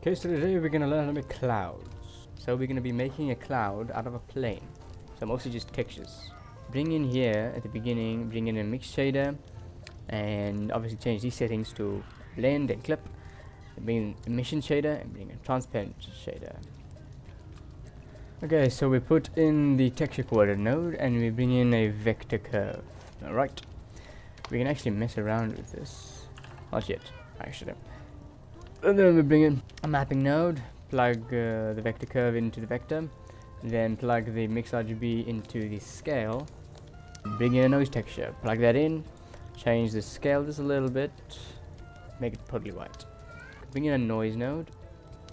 Okay, so today we're gonna learn how to make clouds. So we're gonna be making a cloud out of a plane. So mostly just textures. Bring in here at the beginning, bring in a mix shader, and obviously change these settings to blend and clip. Bring in emission shader and bring in transparent shader. Okay, so we put in the texture coordinate node and we bring in a vector curve. Alright. We can actually mess around with this. Not yet, actually. And then we bring in a mapping node, plug the vector curve into the vector, then plug the mix RGB into the scale, bring in a noise texture, plug that in, change the scale just a little bit, make it totally white. Bring in a noise node,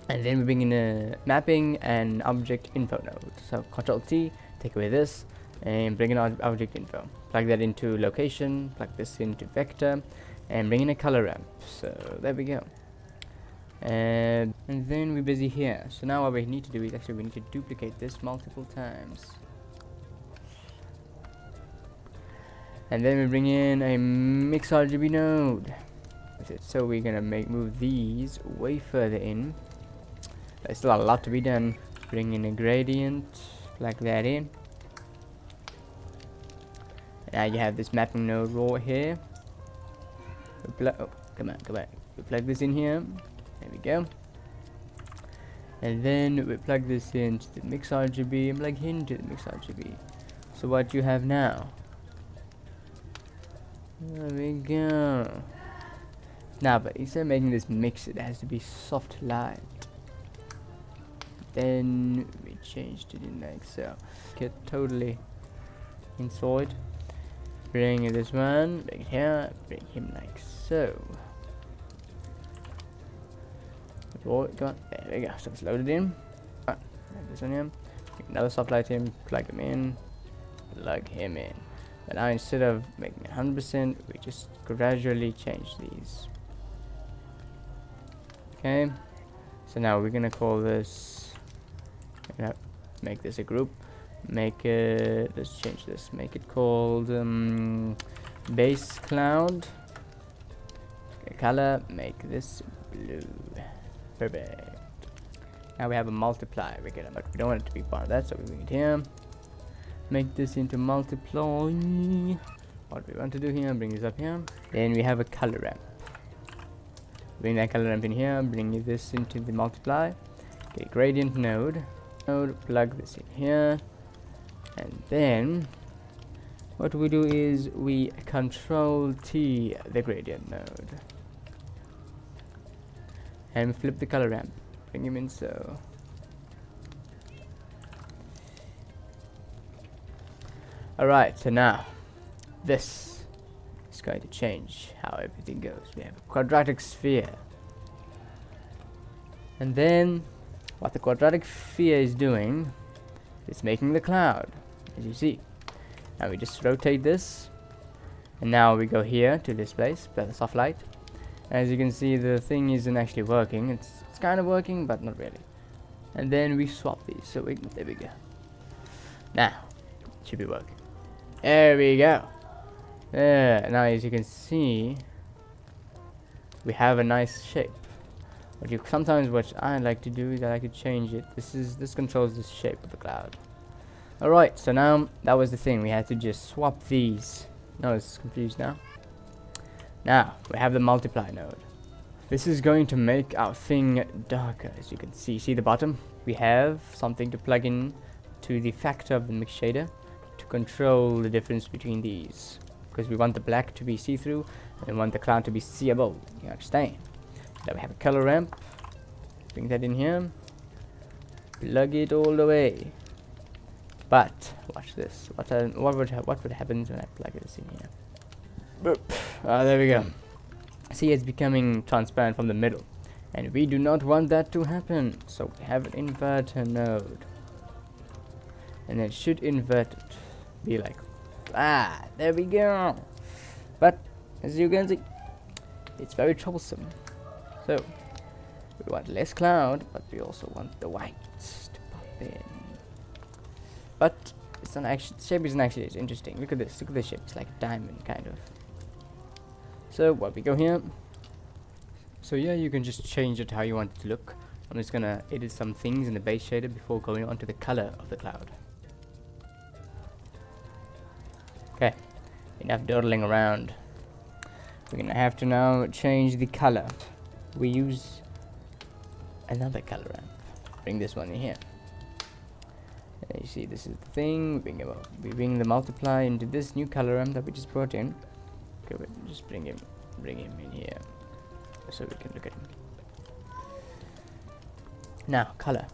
and then we bring in a mapping and object info node. So Ctrl T, take away this, and bring in object info. Plug that into location, plug this into vector, and bring in a color ramp. So there we go. And then we're busy here. So now what we need to do is actually we need to duplicate this multiple times. And then we bring in a mix RGB node. That's it. So we're gonna move these way further in. There's still a lot to be done. Bring in a gradient, plug that in. Now you have this mapping node raw here. Oh, come on. We plug this in here. There we go. And then we plug this into the mix RGB and plug into the mix RGB. So what you have now? There we go. Now, but instead of making this mix, it has to be soft light. Then we changed it in like so. Get totally inside. Bring this one, bring it here, bring him like so. Oh, come on. There we go. So it's loaded in. Right, this one here. Another soft light in. Plug him in. Plug him in. But now instead of making 100%, we just gradually change these. Okay. So now we're gonna call this. Make this a group. Make it. Let's change this. Make it called base cloud. Okay, color. Make this blue. Perfect. Now we have a multiply. But we don't want it to be part of that, so we bring it here. Make this into multiply. What we want to do here, bring this up here. Then we have a color ramp. Bring that color ramp in here. Bring this into the multiply. Okay, gradient node. Plug this in here. And then what we do is we Control T the gradient node. And flip the color ramp. Bring him in so. Alright, so now this is going to change how everything goes. We have a quadratic sphere. And then what the quadratic sphere is doing is making the cloud, as you see. Now we just rotate this. And now we go here to this place, play the soft light. As you can see, the thing isn't actually working. It's kind of working, but not really. And then we swap these. So there we go. Now it should be working. There we go. There. Now as you can see, we have a nice shape. Sometimes what I like to do is I like to change it. This controls the shape of the cloud. Alright, so now that was the thing. We had to just swap these. No, it's confused now. Now, we have the multiply node. This is going to make our thing darker, as you can see. See the bottom? We have something to plug in to the factor of the mix shader to control the difference between these. Because we want the black to be see-through, and we want the cloud to be seeable. You understand? Now we have a color ramp. Bring that in here. Plug it all the way. But, watch this. What would happen when I plug this in here? Boop. There we go. See, it's becoming transparent from the middle, and we do not want that to happen, so we have an inverter node, and it should invert it, be like, there we go. But as you can see, it's very troublesome. So we want less cloud, but we also want the whites to pop in. But it's not actually, the shape isn't actually as interesting. Look at this. Look at this shape. It's like a diamond kind of. So what we go here. So yeah, you can just change it how you want it to look. I'm just gonna edit some things in the base shader before going on to the color of the cloud. Okay, enough dawdling around. We're gonna have to now change the color. We use another color ramp. Bring this one in here. And you see, this is the thing. We bring the multiply into this new color ramp that we just brought in. Okay, but just bring him in here so we can look at him. Now, color.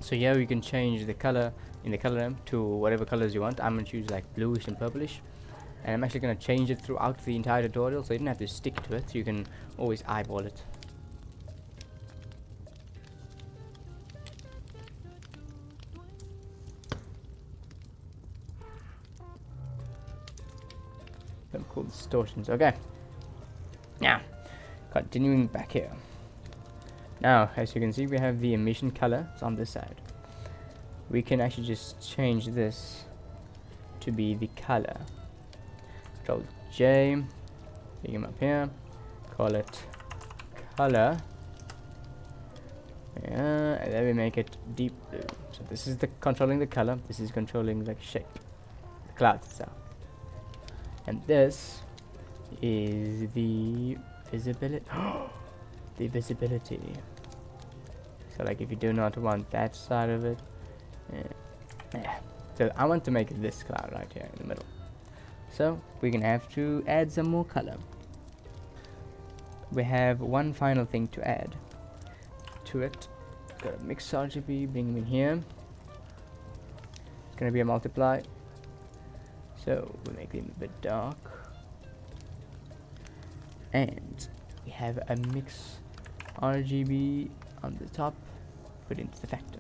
So here we can change the color in the color ramp to whatever colors you want. I'm gonna choose like bluish and purplish, and I'm actually gonna change it throughout the entire tutorial, so you don't have to stick to it. You can always eyeball it. Some cool distortions. Okay. Now, continuing back here. Now, as you can see, we have the emission color. It's on this side. We can actually just change this to be the color. Control J, bring him up here, call it color, and then we make it deep blue. So this is the controlling the color, this is controlling the shape, the cloud itself, and this is the visibility. The visibility. So like if you do not want that side of it, so I want to make this cloud right here in the middle. So we're gonna have to add some more color. We have one final thing to add to it. Got a mix RGB, bring them in here. It's gonna be a multiply. So we make them a bit dark. And we have a mix RGB on the top, put into the factor.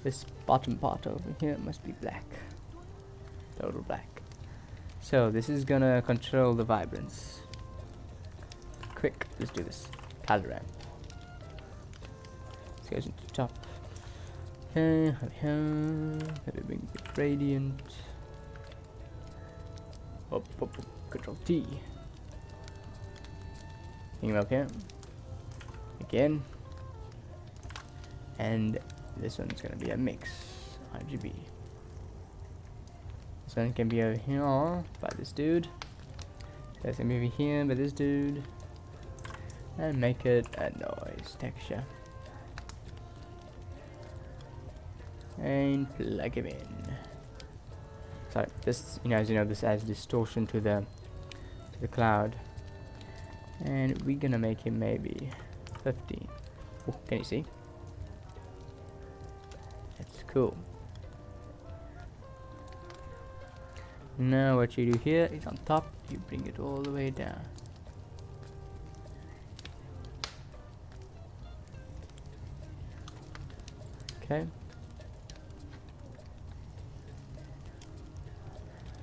This bottom part over here must be black, total black. So this is gonna control the vibrance. Quick, let's do this. Color ramp. This goes into the top. Let me bring the gradient. Up, Control T. Bring him up here. Again. And this one's gonna be a mix RGB. This one can be over here by this dude. This can be over here by this dude. And make it a noise texture. And plug him in. Sorry, this, as you know, this adds distortion to the cloud. And we're gonna make him maybe 15. Oh, can you see? That's cool. Now what you do here is on top, you bring it all the way down. Okay.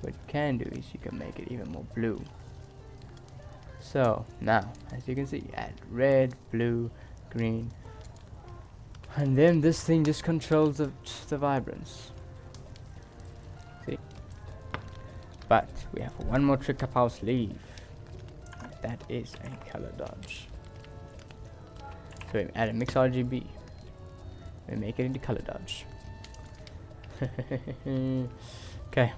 What you can do is you can make it even more blue. So now, as you can see, add red, blue, green, and then this thing just controls the vibrance. See? But we have one more trick up our sleeve. That is a color dodge. So we add a mix RGB. We make it into color dodge. Okay.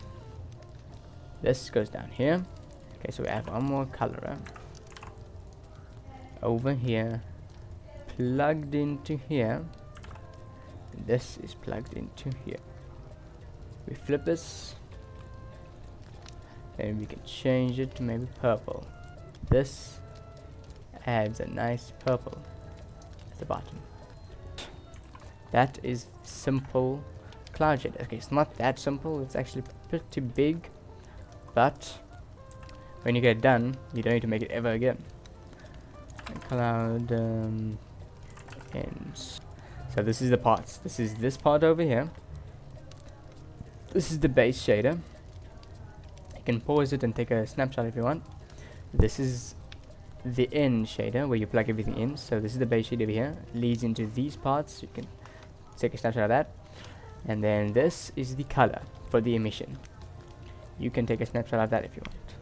This goes down here. Okay, so we have one more color over here, plugged into here. And this is plugged into here. We flip this, and we can change it to maybe purple. This adds a nice purple at the bottom. That is simple cloud shader. Okay, it's not that simple, it's actually pretty big, but when you get it done, you don't need to make it ever again. Cloud ends. So this is the parts. This is this part over here. This is the base shader. You can pause it and take a snapshot if you want. This is the end shader where you plug everything in. So this is the base shader over here. It leads into these parts. You can take a snapshot of that. And then this is the color for the emission. You can take a snapshot of that if you want.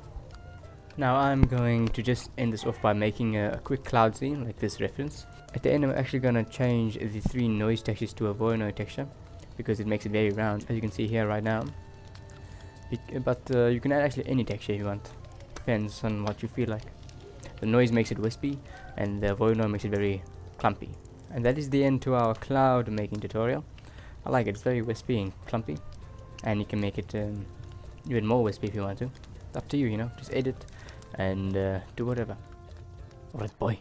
Now I'm going to just end this off by making a quick cloud scene like this reference. At the end I'm actually going to change the 3 noise textures to a void texture because it makes it very round, as you can see here right now. But you can add actually any texture you want, depends on what you feel like. The noise makes it wispy and the void makes it very clumpy. And that is the end to our cloud making tutorial. I like it, it's very wispy and clumpy, and you can make it even more wispy if you want to. It's up to you, you know, just edit and do whatever. Alright boy.